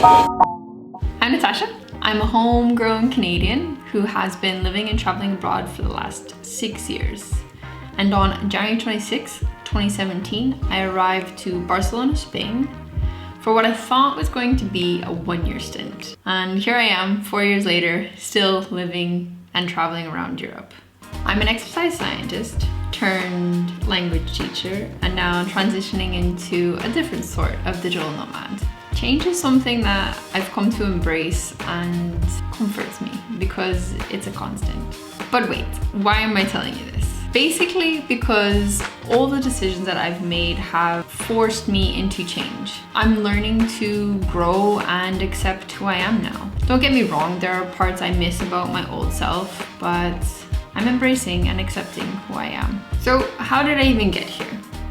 I'm Natasha. I'm a homegrown Canadian who has been living and traveling abroad for the last 6 years. And on January 26, 2017, I arrived to Barcelona, Spain for what I thought was going to be a 1-year stint. And here I am, 4 years later, still living and traveling around Europe. I'm an exercise scientist turned language teacher, and now I'm transitioning into a different sort of digital nomad. Change is something that I've come to embrace and comforts me because it's a constant. But wait, why am I telling you this? Basically because all the decisions that I've made have forced me into change. I'm learning to grow and accept who I am now. Don't get me wrong, there are parts I miss about my old self, but I'm embracing and accepting who I am. So how did I even get here?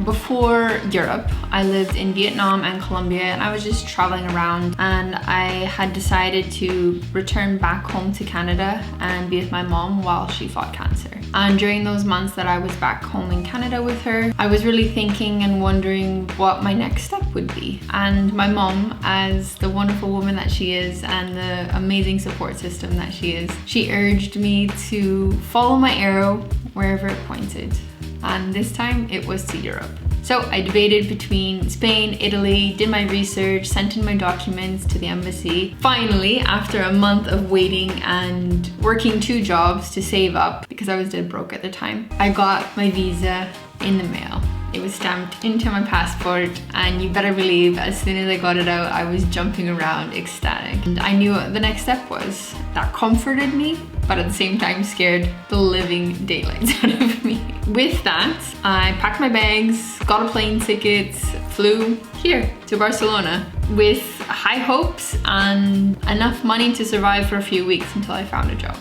Before Europe, I lived in Vietnam and Colombia, and I was just traveling around, and I had decided to return back home to Canada and be with my mom while she fought cancer. And during those months that I was back home in Canada with her, I was really thinking and wondering what my next step would be. And my mom, as the wonderful woman that she is and the amazing support system that she is, she urged me to follow my arrow wherever it pointed. And this time it was to Europe. So I debated between Spain, Italy, did my research, sent in my documents to the embassy. Finally, after a month of waiting and working 2 jobs to save up, because I was dead broke at the time, I got my visa in the mail. It was stamped into my passport, and you better believe as soon as I got it out, I was jumping around ecstatic. And I knew what the next step was. That comforted me, but at the same time scared the living daylights out of me. With that, I packed my bags, got a plane ticket, flew here to Barcelona with high hopes and enough money to survive for a few weeks until I found a job.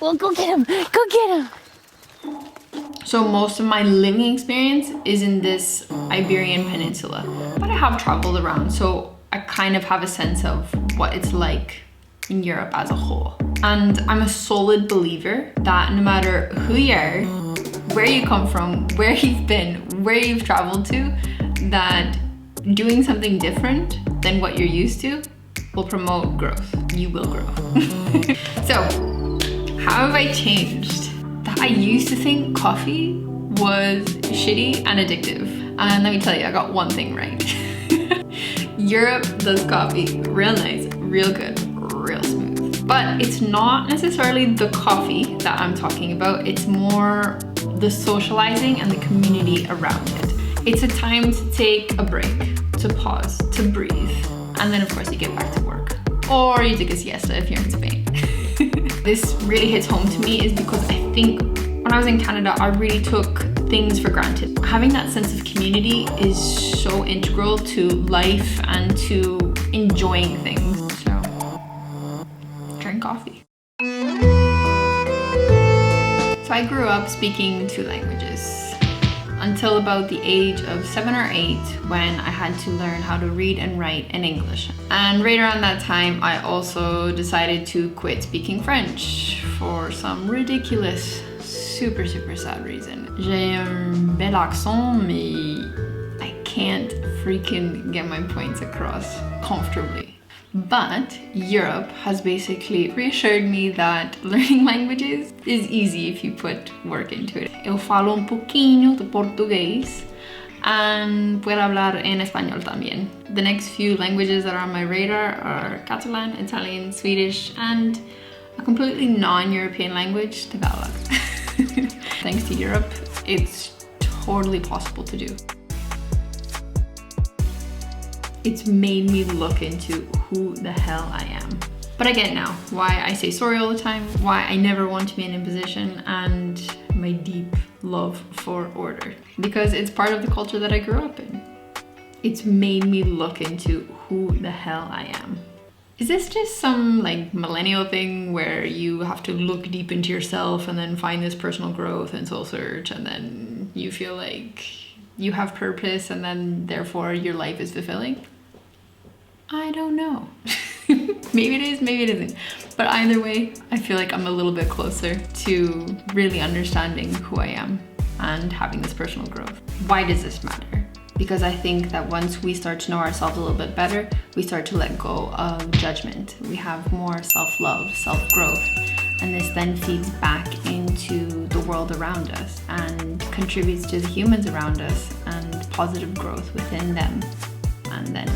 Well, go get him! Go get him! So most of my living experience is in this Iberian Peninsula, but I have traveled around, so I kind of have a sense of what it's like in Europe as a whole. And I'm a solid believer that no matter who you are, where you come from, where you've been, where you've traveled to, that doing something different than what you're used to will promote growth. You will grow. So, how have I changed? I used to think coffee was shitty and addictive. And let me tell you, I got one thing right. Europe does coffee real nice, real good, real smooth. But it's not necessarily the coffee that I'm talking about. It's more the socializing and the community around it. It's a time to take a break, to pause, to breathe. And then of course you get back to work. Or you take a siesta if you're in Spain. This really hits home to me is because I think when I was in Canada, I really took things for granted. Having that sense of community is so integral to life and to enjoying things. So, drink coffee. So I grew up speaking 2 languages until about the age of 7 or 8 when I had to learn how to read and write in English. And right around that time, I also decided to quit speaking French for some ridiculous, super sad reason. J'ai un bel accent, mais I can't freaking get my points across comfortably. But Europe has basically reassured me that learning languages is easy if you put work into it. Eu falo un poquinho de português and puedo hablar en español también. The next few languages that are on my radar are Catalan, Italian, Swedish, and a completely non-European language, Tagalog. Thanks to Europe, it's totally possible to do. It's made me look into who the hell I am. But I get now why I say sorry all the time, why I never want to be in a position, and my deep love for order. Because it's part of the culture that I grew up in. It's made me look into who the hell I am. Is this just some like millennial thing where you have to look deep into yourself and then find this personal growth and soul search, and then you feel like you have purpose and then therefore your life is fulfilling? I don't know. Maybe it is, maybe it isn't. But either way, I feel like I'm a little bit closer to really understanding who I am and having this personal growth. Why does this matter? because I think that once we start to know ourselves a little bit better, we start to let go of judgment. We have more self-love, self-growth, and this then feeds back into the world around us and contributes to the humans around us and positive growth within them, and then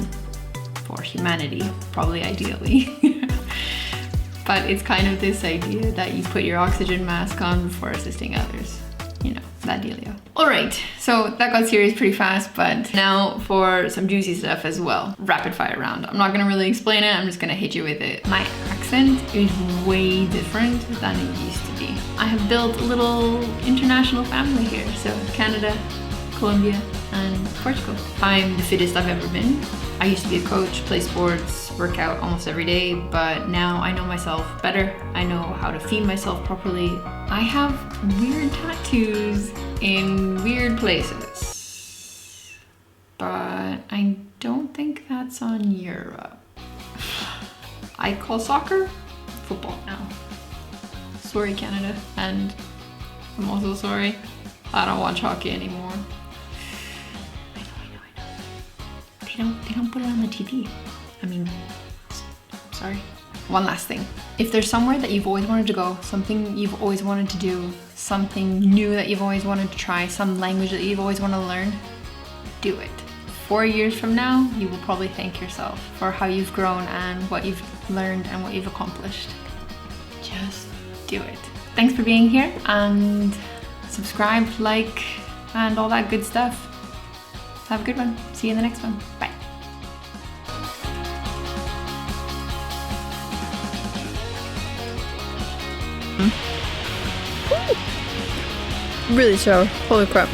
for humanity, probably ideally. But it's kind of this idea that you put your oxygen mask on before assisting others. You know, that dealio. All right, so that got serious pretty fast, but now for some juicy stuff as well. Rapid fire round. I'm not gonna really explain it, I'm just gonna hit you with it. My accent is way different than it used to be. I have built a little international family here, so Canada, Colombia, and Portugal. I'm the fittest I've ever been. I used to be a coach, play sports, work out almost every day, but now I know myself better. I know how to feed myself properly. I have weird tattoos in weird places, but I don't think that's on Europe. I call soccer football now. Sorry, Canada, and I'm also sorry I don't watch hockey anymore. I know. They don't put it on the TV. I mean, sorry. One last thing. If there's somewhere that you've always wanted to go, something you've always wanted to do, something new that you've always wanted to try, some language that you've always wanted to learn, do it. 4 years from now, you will probably thank yourself for how you've grown and what you've learned and what you've accomplished. Just do it. Thanks for being here, and subscribe, like, and all that good stuff. Have a good one. See you in the next one. Bye. Really sour. Holy crap.